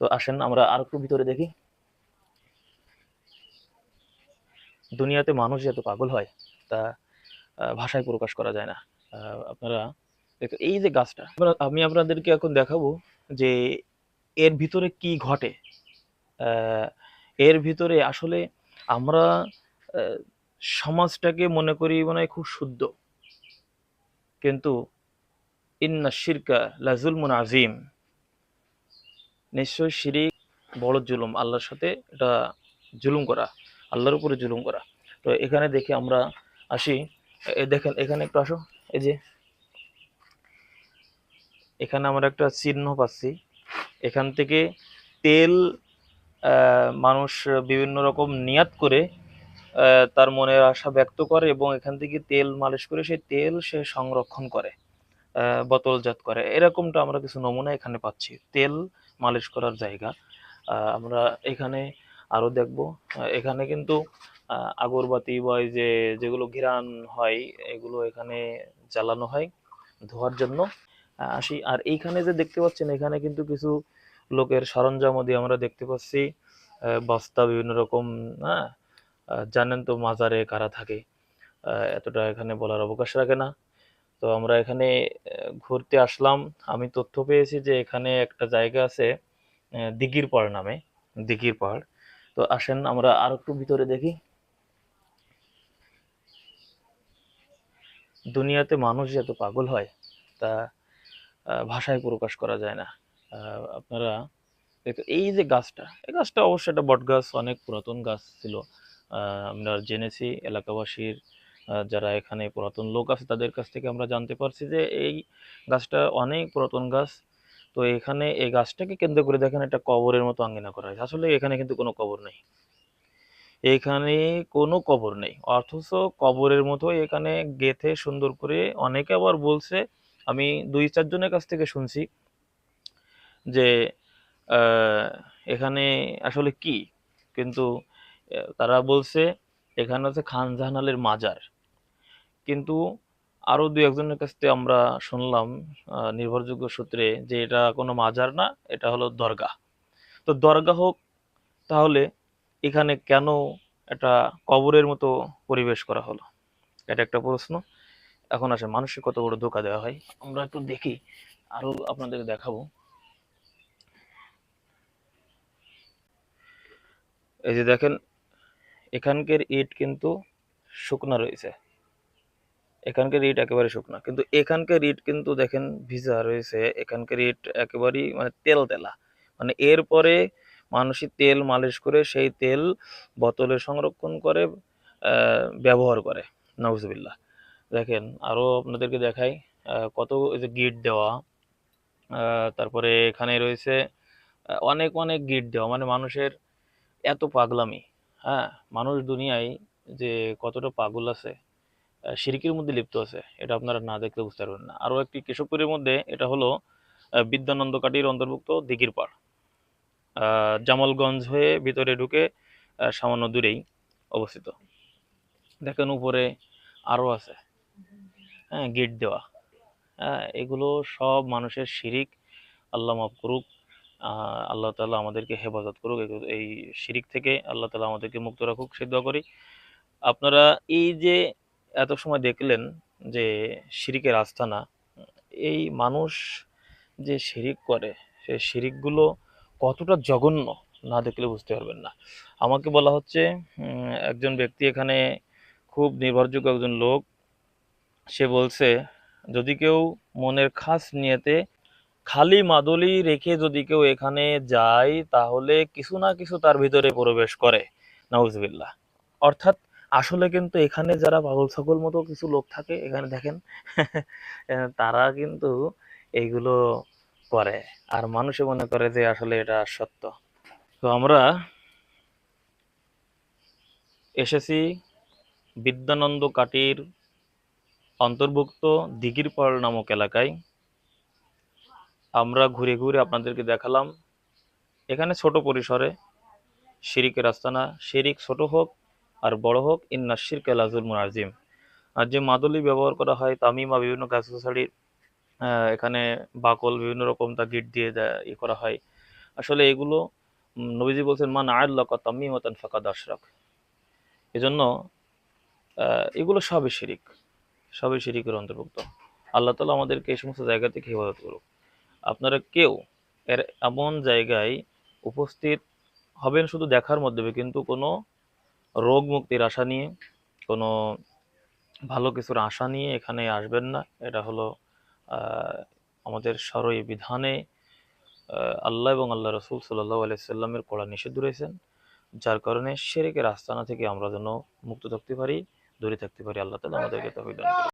তো আসেন আমরা আর একটু ভিতরে দেখি। দুনিয়াতে মানুষ যে এত পাগল হয় তা ভাষায় প্রকাশ করা যায় না। আপনারা এই যে গাছটা, আমি আপনাদেরকে এখন দেখাবো যে এর ভিতরে কি ঘটে। আহ, এর ভিতরে আসলে আমরা আহ, সমাজটাকে মনে করি মনে হয় খুব শুদ্ধ, কিন্তু ইন্না শিরকা লাজুলমুন আজিম, নিশ্চয় শিরিক বড় জুলুম, আল্লাহর সাথে এটা জুলুম করা, আল্লাহর উপরে জুলুম করা। তো এখানে দেখি আমরা আসি। দেখেন এখানে একটু আসো। এই যে এখানে আমরা একটা চিহ্ন পাচ্ছি। এখান থেকে তেল মানুষ বিভিন্ন রকম নিয়াত করে তার মনের আশা ব্যক্ত করে এবং এখান থেকে তেল মালিশ করে সেই তেল সে সংরক্ষণ করে, বোতলজাত করে। এরকমটা আমরা কিছু নমুনা এখানে পাচ্ছি, তেল মালিশ করার জায়গা। আমরা এখানে আরো দেখব। এখানে কিন্তু আগরবাতি বা এই যে যেগুলো ঘিরান হয় এগুলো এখানে জ্বালানো হয় ধোয়ার জন্য। আসি আর এইখানে যে দেখতে পাচ্ছেন এখানে কিন্তু কিছু লোকের সরঞ্জাম দিয়ে আমরা দেখতে পাচ্ছি, বস্তা বিভিন্ন রকম। হ্যাঁ, জানেন তো মাজারে কারা থাকে, এতটা এখানে বলার অবকাশ রাখে না। তো আমরা এখানে ঘুরতে আসলাম। আমি তথ্য পেয়েছি যে এখানে একটা জায়গা আছে দিঘির পাড় নামে, দিঘির পাড়। তো আসেন আমরা আর একটু ভিতরে দেখি। দুনিয়াতে মানুষ যে এত পাগল হয় তা ভাষায় প্রকাশ করা যায় না। আপনারা এই যে গাছটা, এই গাছটা অবশ্যই একটা বট গাছ, অনেক পুরাতন গাছ ছিল। আমরা জেনেছি এলাকাবাসীর যারা এখানে পুরাতন লোক আছে তাদের কাছ থেকে আমরা জানতে পারছি যে এই গাছটা অনেক পুরাতন গাছ। তো এখানে এই গাছটাকে কেন্দ্র করে দেখেন একটা কবরের মতো আঙ্গিনা করা হয়েছে। আসলে এখানে কিন্তু কোনো কবর নেই, এখানে কোনো কবর নেই, অথচ কবরের মতো এখানে গেথে সুন্দর করে অনেকে আবার বলছে, আমি দুই চারজনের কাছ থেকে শুনছি যে আহ, এখানে আসলে কি, কিন্তু তারা বলছে এখানে হচ্ছে খান জাহানালের মাজার। কিন্তু আরো দুই একজনের কাছ থেকে আমরা শুনলাম নির্ভরযোগ্য সূত্রে যে এটা কোনো মাজার না, এটা হলো দরগা। তো দরগা হোক, তাহলে এখানে কেন একটা কবরের মতো পরিবেশ করা হলো, এটা একটা প্রশ্ন। এখন আসে মানুষকে কত বড় ধোঁকা দেওয়া হয়, আমরা একটু দেখি, আরো আপনাদের দেখাবো। এই যে দেখেন এখানকার ইট কিন্তু শুকনা রয়েছে, এখানকার ইট একেবারে শুকনা, কিন্তু এখানকার ইট কিন্তু দেখেন ভিজা রয়েছে। এখানকার ইট একেবারেই মানে তেল তেলা, মানে এরপরে মানুষই তেল মালিশ করে সেই তেল বোতলে সংরক্ষণ করে ব্যবহার করে। নাউজুবিল্লাহ। দেখেন আরো আপনাদেরকে দেখাই, কত এই যে গিট দেওয়া, তারপরে এখানে রয়েছে অনেক অনেক গিট দেওয়া, মানে মানুষের এত পাগলামি। হ্যাঁ, মানুষ দুনিয়ায় যে কতটা পাগল আছে, শিরকের মধ্যে লিপ্ত আছে, এটা আপনারা না দেখলে বুঝতে পারবেন না। আরো একটি কেশবপুরের মধ্যে, এটা হলো বিদ্যানন্দ কাটির অন্তর্ভুক্ত দিঘির পাড়, জামালগঞ্জ হয়ে ভিতরে ঢুকে সামান্য দূরেই অবস্থিত। দেখেন উপরে আরো আছে, হ্যাঁ, গেট দেওয়া। হ্যাঁ, এগুলো সব মানুষের শিরিক। আল্লাহ মাফ করুক, আল্লাহ তাআলা আমাদেরকে হেফাজত করুক এই শিরিক থেকে, আল্লাহ তাআলা আমাদেরকে মুক্ত রাখুক, সে দোয়া করি। আপনারা এই যে এত সময় দেখলেন যে শিরিকের আস্তানা, এই মানুষ যে শিরিক করে সেই শিরিকগুলো কতটা জঘন্য না দেখলে বুঝতে পারবেন না। আমাকে বলা হচ্ছে একজন ব্যক্তি এখানে খুব নির্ভরযোগ্য একজন লোক, সে বলছে যদি কেউ মনের খাস নিয়েতে খালি মাদুলি রেখে যদি কেউ এখানে যায় তাহলে কিছু না কিছু তার ভিতরে প্রবেশ করে। নাউজুবিল্লাহ। অর্থাৎ আসলে কিন্তু এখানে যারা পাগল ছাগল মতো কিছু লোক থাকে এখানে দেখেন তারা কিন্তু এইগুলো করে, আর মানুষে মনে করে যে আসলে এটা সত্য। তো আমরা এসেছি বিদ্যানন্দ কাটির অন্তর্ভুক্ত দিঘিরপাড় নামক এলাকায়। আমরা ঘুরে ঘুরে আপনাদেরকে দেখালাম এখানে ছোট পরিসরে শিরিকের আস্তানা। শিরিক ছোট হোক আর বড় হোক, ইন্না শিরকা লাযুলমুন আযীম। আর যে মাদুলি ব্যবহার করা হয় তামিমা বিভিন্ন গাছগাছালির, এখানে বাকল বিভিন্ন রকম তা গিট দিয়ে ই করা হয়, আসলে এগুলো নবীজি বলছেন মান আল্লাকা তামিমাতান ফাকাদ আশরাক। এজন্য এগুলো সবই শিরিক, সবই শিরিকের অন্তর্ভুক্ত। আল্লাহ তাআলা আমাদেরকে এই সমস্ত জায়গা থেকে হেফাজত করুক। আপনারা কেউ এর এমন জায়গায় উপস্থিত হবেন শুধু দেখার মাধ্যমে, কিন্তু কোনো রোগ মুক্তির আশা নিয়ে, কোনো ভালো কিছুর আশা নিয়ে এখানে আসবেন না। এটা হলো আহ, আমাদের শরঈ বিধানে আল্লাহ এবং আল্লাহ রসুল সাল্লাল্লাহু আলাইহি সাল্লামের কড়া নিষেধ রয়েছেন, যার কারণে শিরকের আস্তানা থেকে আমরা যেন মুক্ত থাকতে পারি, দূরে থাকতে পারি। আল্লাহ তাআলা আমাদেরকে তৌফিক দান করুন।